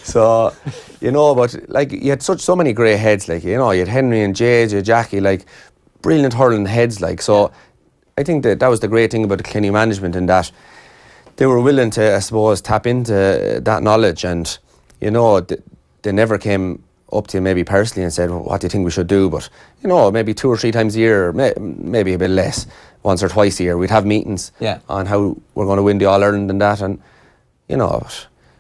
So, you know, but like, you had so many great heads, like, you know, you had Henry and JJ, Jackie, like, brilliant hurling heads, like, so I think that was the great thing about the Kilkenny management, in that they were willing to, I suppose, tap into that knowledge, and, you know, they never came up to you maybe personally and said, well, what do you think we should do? But, you know, maybe 2 or 3 times a year, maybe a bit less, once or twice a year, we'd have meetings on how we're going to win the All-Ireland and that, and, you know,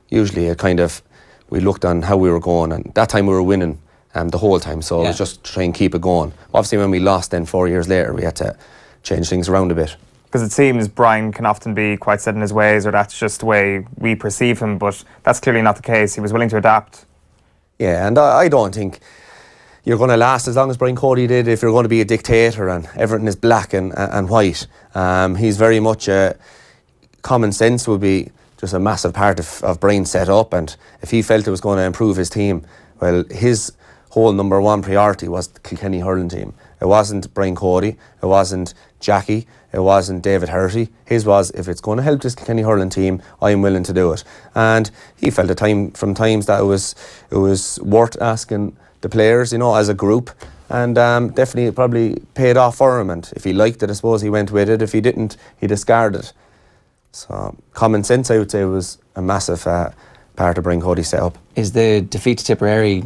usually it kind of, we looked on how we were going, and that time we were winning the whole time, so it was just try and keep it going. Obviously when we lost then 4 years later, we had to change things around a bit. Because it seems Brian can often be quite set in his ways, or that's just the way we perceive him, but that's clearly not the case. He was willing to adapt. Yeah, and I don't think you're going to last as long as Brian Cody did if you're going to be a dictator and everything is black and white. He's very much common sense would be just a massive part of Brian's set up, and if he felt it was going to improve his team, well, his whole number one priority was the Kilkenny hurling team. It wasn't Brian Cody, it wasn't Jackie, it wasn't David Herty. His was, if it's going to help this Kilkenny hurling team, I'm willing to do it. And he felt at times that it was worth asking the players, as a group. And definitely it probably paid off for him. And if he liked it, I suppose he went with it. If he didn't, he discarded it. So common sense, I would say, was a massive part of Brian Cody's setup. Is the defeat to Tipperary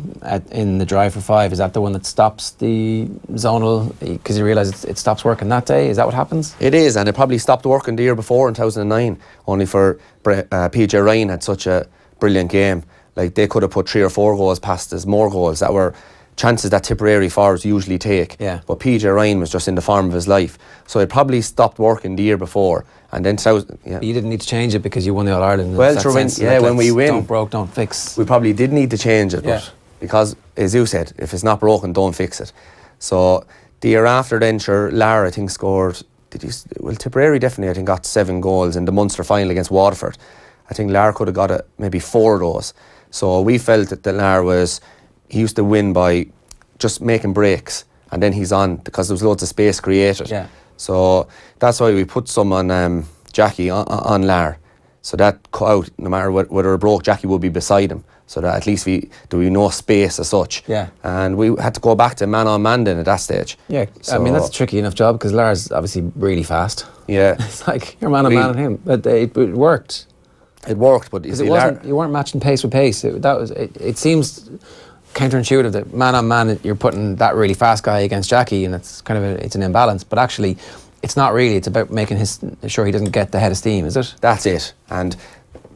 in the drive for 5, is that the one that stops the zonal, because you realise it stops working that day? Is that what happens? It is, and it probably stopped working the year before in 2009, only for PJ Ryan had such a brilliant game. Like, they could have put 3 or 4 goals past us, more goals that were chances that Tipperary forwards usually take. Yeah. But PJ Ryan was just in the form of his life. So it probably stopped working the year before. And then You didn't need to change it because you won the All-Ireland. Well, when we win, don't broke, don't fix. We probably did need to change it, but because, as you said, if it's not broken, don't fix it. So the year after then, sure, Lara, I think, scored, Tipperary definitely, I think, got 7 goals in the Munster final against Waterford. I think Lara could have got maybe 4 of those. So we felt that Lara he used to win by just making breaks, and then he's on because there was loads of space created. Yeah. So that's why we put some on Jackie on Lar. So that cut out, no matter whether it broke, Jackie would be beside him. So that at least there would be no space as such. Yeah. And we had to go back to man on man then at that stage. Yeah. So, I mean, that's a tricky enough job because Lar's obviously really fast. Yeah. It's like you're man on man on him, but it worked. It worked, but you weren't matching pace with pace. It seems counterintuitive that man on man you're putting that really fast guy against Jackie, and it's kind of it's an imbalance. But actually, it's not really. It's about making sure he doesn't get the head of steam, is it? That's it. And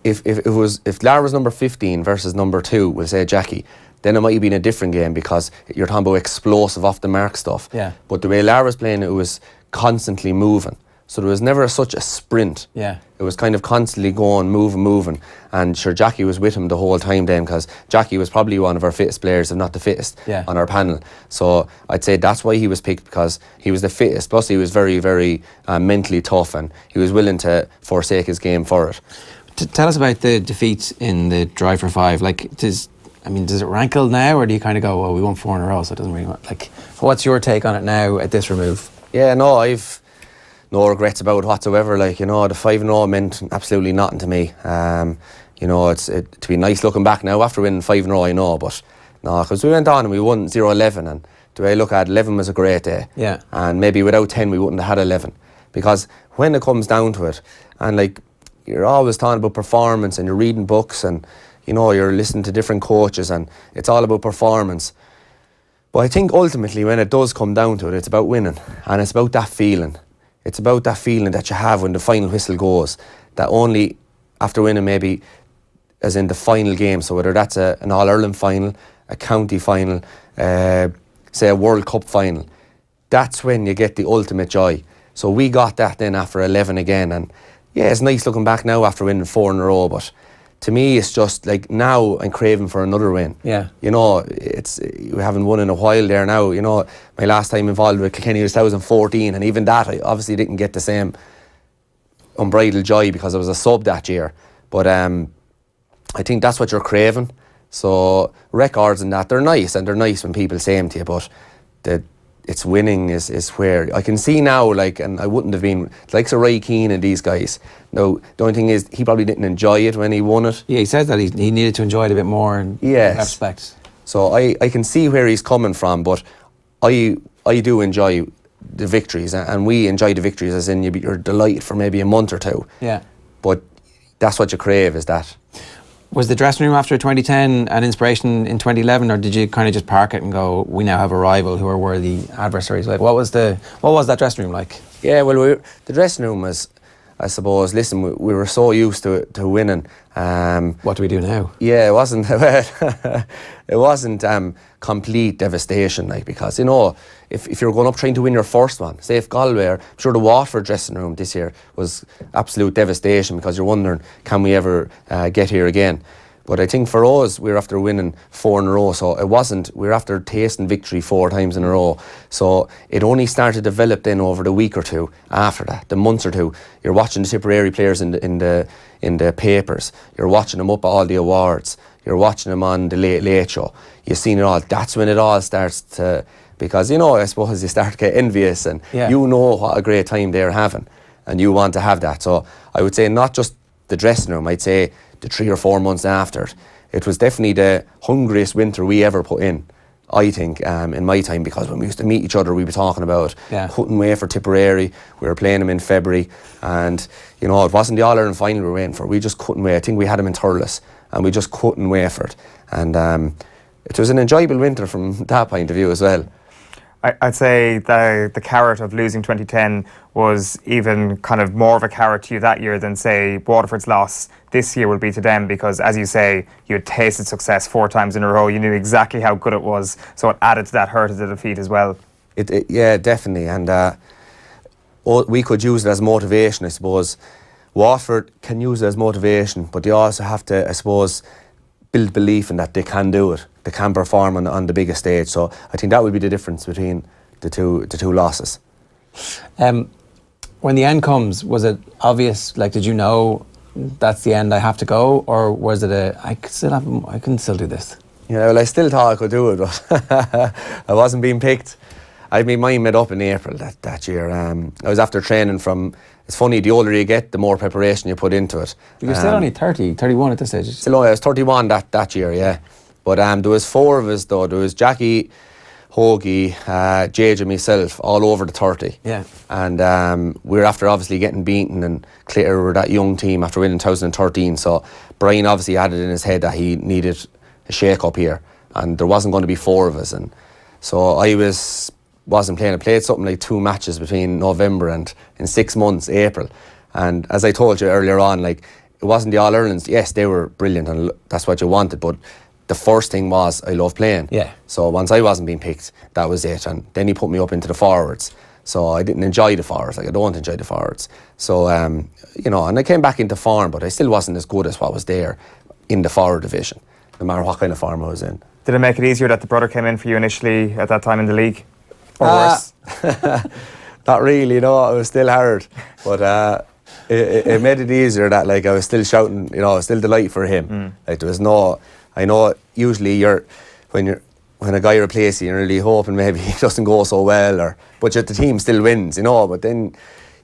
if Lara was number 15 versus number 2, we'll say Jackie, then it might have been a different game because you're talking about explosive off the mark stuff. Yeah. But the way Lara was playing, it was constantly moving. So there was never such a sprint. Yeah. It was kind of constantly going, moving. And sure, Jackie was with him the whole time then, because Jackie was probably one of our fittest players, if not the fittest, on our panel. So I'd say that's why he was picked, because he was the fittest. Plus he was very, very mentally tough, and he was willing to forsake his game for it. Tell us about the defeat in the drive for 5. Like, does it rankle now, or do you kind of go, well, we won 4 in a row, so it doesn't really matter? Like, what's your take on it now at this remove? Yeah, no, I've no regrets about it whatsoever. Like, the 5-0 meant absolutely nothing to me. To be nice looking back now after winning 5-0, I know, but no, because we went on and we won 0-11, and the way I look at it, 11 was a great day. Yeah. And maybe without 10 we wouldn't have had 11, because when it comes down to it, and like, you're always talking about performance, and you're reading books, and you're listening to different coaches, and it's all about performance. But I think ultimately when it does come down to it, it's about winning, and it's about that feeling. It's about that feeling that you have when the final whistle goes, that only after winning, maybe as in the final game, so whether that's an All-Ireland final, a county final, say a World Cup final, that's when you get the ultimate joy. So we got that then after 11 again, and yeah, it's nice looking back now after winning 4 in a row, but to me it's just like now I'm craving for another win. Yeah. We haven't won in a while there now. My last time involved with Kilkenny was 2014, and even that I obviously didn't get the same unbridled joy because I was a sub that year. But I think that's what you're craving. So records and that, they're nice, and they're nice when people say them to you, but it's winning is where I can see now, like, and I wouldn't have been like Sir Ray Keane and these guys. No, the only thing is he probably didn't enjoy it when he won it. Yeah, he says that he needed to enjoy it a bit more in that respect. So I can see where he's coming from, but I do enjoy the victories, and we enjoy the victories as in you're delighted for maybe a month or two. Yeah. But that's what you crave, is that. Was the dressing room after 2010 an inspiration in 2011, or did you kind of just park it and go, we now have a rival who are worthy adversaries? Like, what was that dressing room like? Yeah, well, the dressing room was, I suppose, listen, we were so used to winning. What do we do now? Yeah, it wasn't it wasn't complete devastation, like, because if you're going up trying to win your first one, say if Galway, I'm sure the Waterford dressing room this year was absolute devastation, because you're wondering, can we ever get here again? But I think for us, we were after winning 4 in a row, so we were after tasting victory 4 times in a row. So it only started to develop then over the week or two after that, the months or two. You're watching the Tipperary players in the papers. You're watching them up at all the awards. you're watching him on the late show, you've seen it all. That's when it all starts to, because, you know, I suppose you start to get envious, and you know what a great time they're having, and you want to have that. So I would say not just the dressing room, I'd say the 3 or 4 months after it was definitely the hungriest winter we ever put in, I think, in my time, because when we used to meet each other, we'd be talking about couldn't wait for Tipperary. We were playing them in February, and, you know, it wasn't the All-Ireland final we were waiting for. We just couldn't wait. I think we had them in Thurles, and we just couldn't wait for it. And it was an enjoyable winter from that point of view as well. I'd say the carrot of losing 2010 was even kind of more of a carrot to you that year than, say, Waterford's loss this year will be to them, because, as you say, you had tasted success 4 times in a row. You knew exactly how good it was, so it added to that hurt of the defeat as well. Yeah, definitely. And we could use it as motivation, I suppose. Waterford can use it as motivation, but they also have to, I suppose, build belief in that they can do it. They can perform on the biggest stage. So I think that would be the difference between the two losses. When the end comes, was it obvious? Like, did you know that's the end, I have to go, or was it I can still do this? Yeah, well, I still thought I could do it, but I wasn't being picked. I had my mind made up in April that year. I was after training from. It's funny, the older you get, the more preparation you put into it. You're still only 30, 31 at this stage. Still, I was 31 that year, yeah. But there was 4 of us though. There was Jackie, Hoagie, Jage and myself, all over the 30. Yeah. And we were after obviously getting beaten, and Clare were that young team after winning 2013. So Brian obviously had it in his head that he needed a shake-up here, and there wasn't going to be 4 of us. And so I wasn't playing. I played something like 2 matches between November and in 6 months, April. And as I told you earlier on, like, it wasn't the All-Irelands. Yes, they were brilliant, and that's what you wanted, but the first thing was I love playing. Yeah. So once I wasn't being picked, that was it. And then he put me up into the forwards. So I didn't enjoy the forwards. Like, I don't enjoy the forwards. So, you know, and I came back into form, but I still wasn't as good as what was there in the forward division, no matter what kind of form I was in. Did it make it easier that the brother came in for you initially at that time in the league? Or worse? Not really, no. It was still hard. But it made it easier that, like, I was still shouting, you know, I was still delighted for him. Like, there was no... I know usually when a guy replaces you, you're really hoping maybe he doesn't go so well, but the team still wins, you know. But then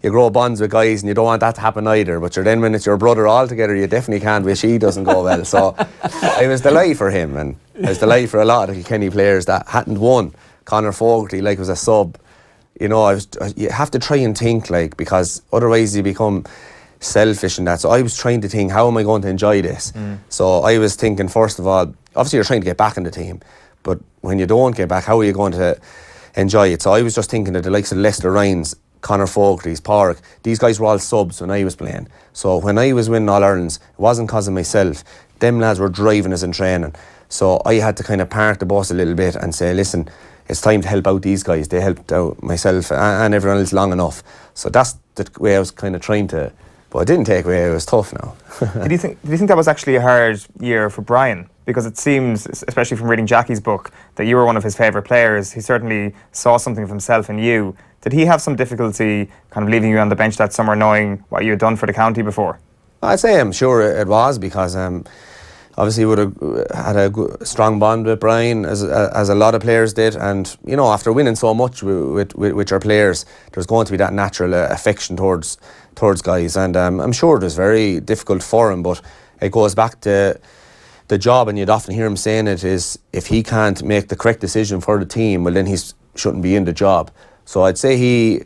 you grow bonds with guys, and you don't want that to happen either. But then when it's your brother altogether, you definitely can't wish he doesn't go well. So I was delighted for him, and I was delighted for a lot of Kilkenny players that hadn't won. Conor Fogarty, like, was a sub. You know, you have to try and think, like, because otherwise you become selfish in that. So I was trying to think, how am I going to enjoy this? So I was thinking, first of all, obviously you're trying to get back in the team, but when you don't get back, how are you going to enjoy it? So I was just thinking of the likes of Lester Ryans, Conor Fogarty's, Pádraig. These guys were all subs when I was playing. So when I was winning All-Irelands, it wasn't because of myself. Them lads were driving us in training. So I had to kind of park the bus a little bit and say, listen, it's time to help out these guys. They helped out myself and everyone else long enough. So that's the way I was kind of trying to... But it didn't take away, it was tough now. Did you think that was actually a hard year for Brian? Because it seems, especially from reading Jackie's book, that you were one of his favourite players. He certainly saw something of himself in you. Did he have some difficulty kind of leaving you on the bench that summer, knowing what you had done for the county before? I'd say I'm sure it was, because obviously would have had a strong bond with Brian, as a lot of players did. And, you know, after winning so much with your players, there's going to be that natural affection towards guys. And I'm sure it was very difficult for him, but it goes back to the job, and you'd often hear him saying it, is if he can't make the correct decision for the team, well, then he shouldn't be in the job. So I'd say he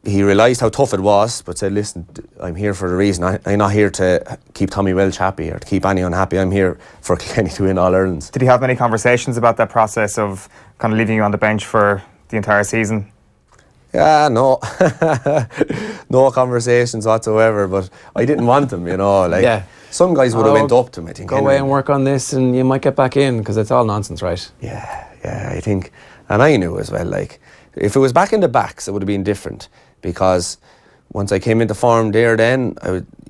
realised how tough it was, but said, listen, I'm here for a reason. I'm not here to keep Tommy Walsh happy or to keep anyone happy. I'm here for Kilkenny to win All-Irelands. Did he have many conversations about that process of kind of leaving you on the bench for the entire season? Yeah, no. No conversations whatsoever, but I didn't want them, you know. Like, some guys would have went up to me, I think. Go away and work on this and you might get back in, because it's all nonsense, right? Yeah, I think. And I knew as well, like, if it was back in the backs, it would have been different, because once I came into form there then,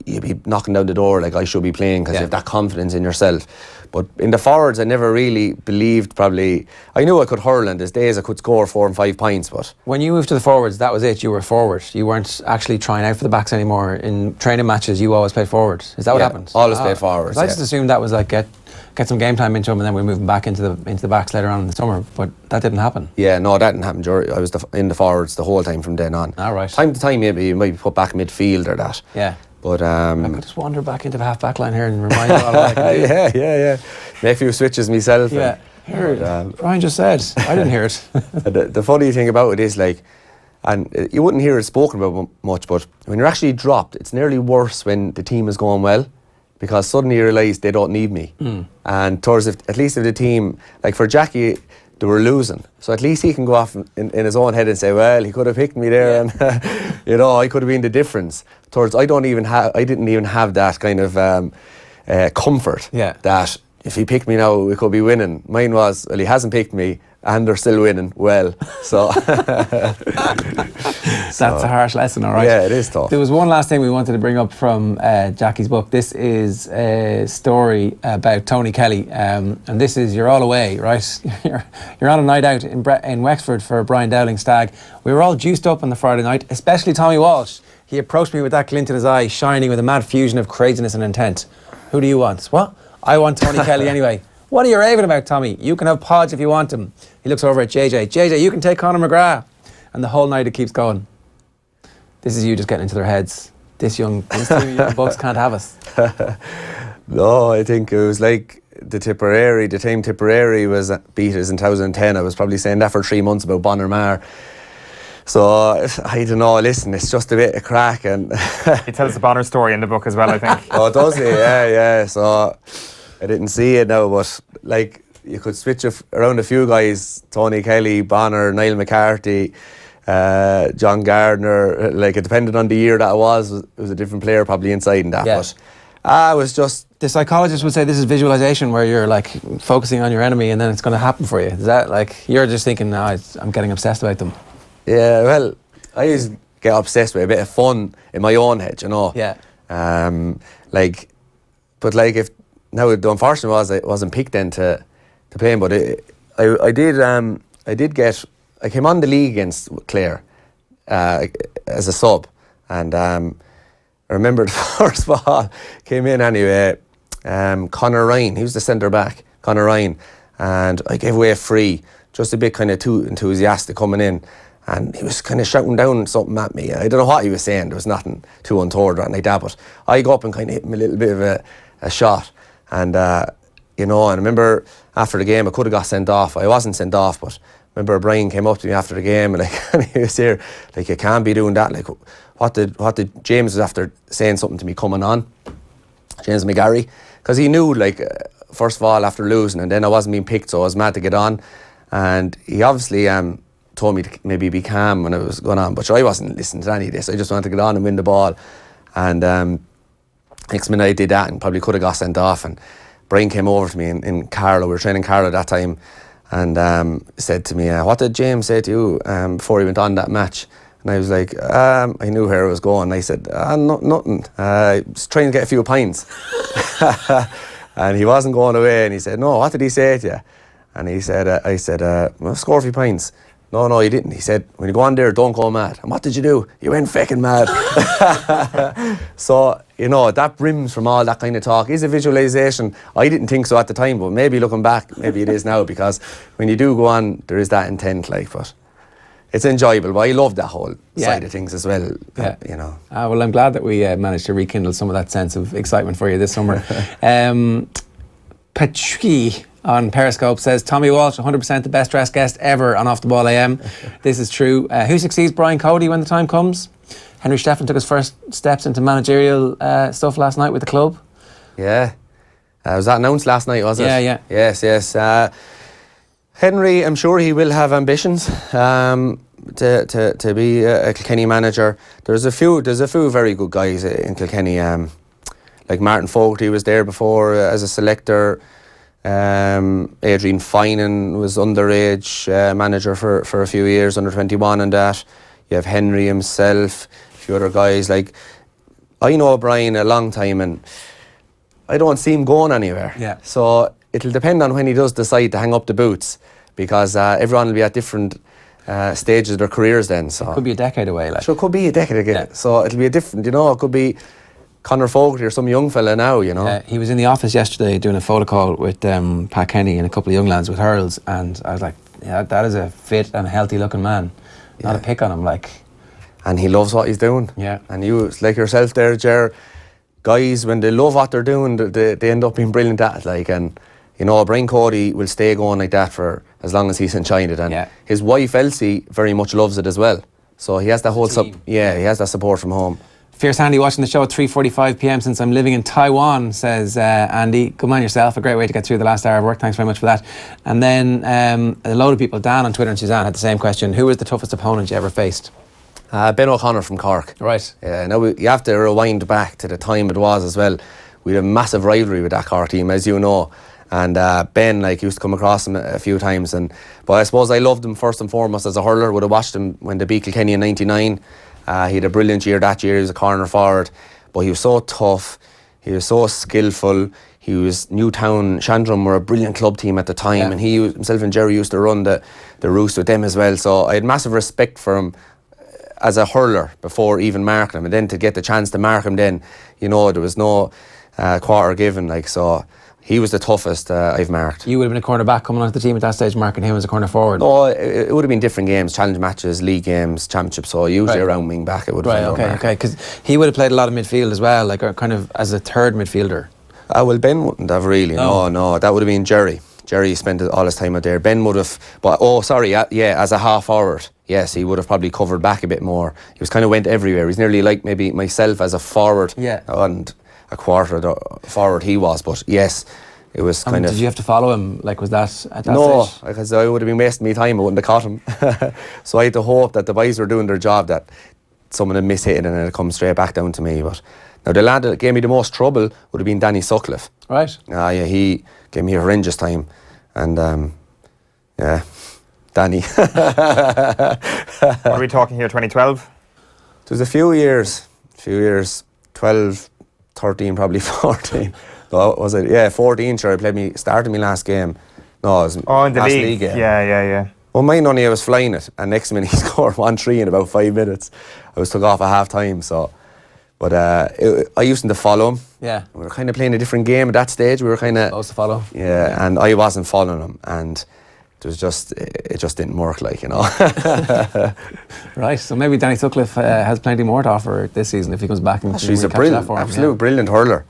you'd be knocking down the door like I should be playing because you have that confidence in yourself. But in the forwards, I never really believed probably... I knew I could hurl, and there's days I could score 4 and 5 points, but... When you moved to the forwards, that was it, you were forward. You weren't actually trying out for the backs anymore. In training matches, you always played forward. Is that what happened? Always played forwards, I just assumed that was like get some game time into them and then we're moving back into the backs later on in the summer, but that didn't happen. Yeah, no, that didn't happen. I was in the forwards the whole time from then on. All right. Time to time, maybe you might be put back midfield or that. Yeah. But I could just wander back into the half-back line here and remind you all of that. yeah. Make a few switches myself. Yeah. Brian just said. I didn't hear it. The funny thing about it is, like, and you wouldn't hear it spoken about much, but when you're actually dropped, it's nearly worse when the team is going well, because suddenly you realise they don't need me. And towards at least if the team, like for Jackie, they were losing, so at least he can go off in his own head and say, well, he could have picked me there, and I could have been the difference. Towards I didn't even have that kind of comfort that if he picked me now, we could be winning. Mine was, well, he hasn't picked me and they're still winning well, so that's a harsh lesson, all right. Yeah, it is tough. There was one last thing we wanted to bring up from Jackie's book. This is a story about Tony Kelly, and this is, you're all away, right? You're on a night out in Wexford for Brian Dowling's stag. We were all juiced up on the Friday night, especially Tommy Walsh. He approached me with that glint in his eye, shining with a mad fusion of craziness and intent. Who do you want? What? I want Tony Kelly anyway. What are you raving about, Tommy? You can have Podge if you want him. He looks over at JJ. JJ, you can take Conor McGrath. And the whole night it keeps going. This is you just getting into their heads. These two young bucks can't have us. No, I think it was like the time Tipperary was beat us in 2010. I was probably saying that for 3 months about Bonnermar. So, I don't know, listen, it's just a bit of crack. And he tells the Bonner story in the book as well, I think. Oh, does he? Yeah. So, I didn't see it now, but like, you could switch around a few guys, Tony Kelly, Bonner, Niall McCarthy, John Gardner, like it depended on the year that it was a different player probably inside in that. Yeah. But I was just... The psychologist would say this is visualization, where you're like focusing on your enemy and then it's going to happen for you. Is that like, you're just thinking, no, I'm getting obsessed about them? Yeah, well, I used to get obsessed with a bit of fun in my own head, you know. Yeah. But if now the unfortunate was I wasn't picked then to play him, but I came on the league against Clare as a sub, and I remember the first ball came in anyway. Conor Ryan, he was the centre back, Conor Ryan, and I gave away a free, just a bit kind of too enthusiastic coming in. And he was kind of shouting down something at me. I don't know what he was saying. There was nothing too untoward or anything like that. But I go up and kind of hit him a little bit of a shot. And, and I remember after the game, I could have got sent off. I wasn't sent off, but I remember Brian came up to me after the game and, and he was here, like, you can't be doing that. Like, what did James was after saying something to me coming on, James McGarry, because he knew, like, first of all, after losing, and then I wasn't being picked, so I was mad to get on. And he obviously... told me to maybe be calm when I was going on, but sure, I wasn't listening to any of this. I just wanted to get on and win the ball. And next minute I did that and probably could have got sent off. And Brian came over to me in Carlow. We were training Carlow that time, and said to me, what did James say to you before he went on that match? And I was like, I knew where I was going. I said, nothing. Just trying to get a few pints. And he wasn't going away. And he said, no, what did he say to you? And he said, I said, well, score a few pints. No, he didn't. He said, when you go on there, don't go mad. And what did you do? You went fucking mad. So, that brims from all that kind of talk. Is a visualisation. I didn't think so at the time, but maybe looking back, maybe it is now, because when you do go on, there is that intent, like, but it's enjoyable. But I love that whole side of things as well, Well, I'm glad that we managed to rekindle some of that sense of excitement for you this summer. Patrick on Periscope says, Tommy Walsh, 100% the best dressed guest ever on Off the Ball AM. This is true. Who succeeds Brian Cody when the time comes? Henry Steffen took his first steps into managerial stuff last night with the club. Yeah. Was that announced last night, was it? Yeah. Yes. Henry, I'm sure he will have ambitions to be a Kilkenny manager. There's a few very good guys in Kilkenny. Like Martin Fogarty was there before as a selector. Adrian Finan was underage manager for a few years, under 21 and that. You have Henry himself, a few other guys. Like, I know Brian a long time, and I don't see him going anywhere. Yeah. So it'll depend on when he does decide to hang up the boots, because everyone will be at different stages of their careers then. So It could be a decade away. Like. sure, it could be a decade again. Yeah. So it'll be a different, it could be Conor Fogarty or some young fella now, He was in the office yesterday doing a photo call with Pat Kenny and a couple of young lads with hurls, and I was like, yeah, that is a fit and healthy looking man. Not a pick on him, like. And he loves what he's doing. Yeah. And you, like yourself there, Ger, guys, when they love what they're doing, they end up being brilliant at it. Like, and, Brian Cody will stay going like that for as long as he's enjoying it. And his wife, Elsie, very much loves it as well. So he has that whole, he has that support from home. Fierce Andy watching the show at 3:45 p.m. since I'm living in Taiwan, says Andy. Good man yourself. A great way to get through the last hour of work. Thanks very much for that. And then a load of people, Dan on Twitter and Suzanne, had the same question. Who was the toughest opponent you ever faced? Ben O'Connor from Cork. Right. Now you have to rewind back to the time it was as well. We had a massive rivalry with that Cork team, as you know. And Ben, used to come across him a few times. But I suppose I loved him first and foremost as a hurler. Would have watched him when they beat Kilkenny in '99. He had a brilliant year that year. He was a corner forward, but he was so tough. He was so skillful. He was Newtown, Shandrum were a brilliant club team at the time, and himself and Jerry used to run the roost with them as well. So I had massive respect for him as a hurler before even marking him, and then to get the chance to mark him, then there was no quarter given. So he was the toughest I've marked. You would have been a cornerback coming onto the team at that stage, marking him as a corner forward? No, it would have been different games, challenge matches, league games, championships, so usually around wing back it would have been. Okay, because he would have played a lot of midfield as well, kind of as a third midfielder. Well, Ben wouldn't have really, no, that would have been Jerry. Jerry spent all his time out there. Ben would have, as a half forward, yes, he would have probably covered back a bit more. He was kind of went everywhere. He's nearly like maybe myself as a forward, and a quarter forward he was, but yes, it was kind of... Did you have to follow him? Was that at that stage? No, because I would have been wasting my time. I wouldn't have caught him. So I had to hope that the boys were doing their job, that someone had mishit it and it'd come straight back down to me. But now the lad that gave me the most trouble would have been Danny Sutcliffe. Right. He gave me a horrendous time. And Danny. What are we talking here, 2012? It was a few years, 12, 13, probably 14. No, was it? Yeah, 14, sure. I started my last game. No, it was in the last league game. Yeah. Well, mine only, I was flying it, and next minute he scored 1-3 in about 5 minutes. I was took off at half time, so. But I used to follow him. Yeah. We were kind of playing a different game at that stage. We were kind of... Supposed to follow. Yeah, and I wasn't following him, and it just didn't work, Right, so maybe Danny Sutcliffe has plenty more to offer this season if he comes back and he's a brilliant hurler.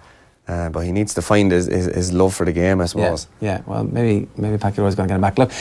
But he needs to find his love for the game, I suppose. Yeah, well, maybe Pat Kilroy's going to get him back. Look,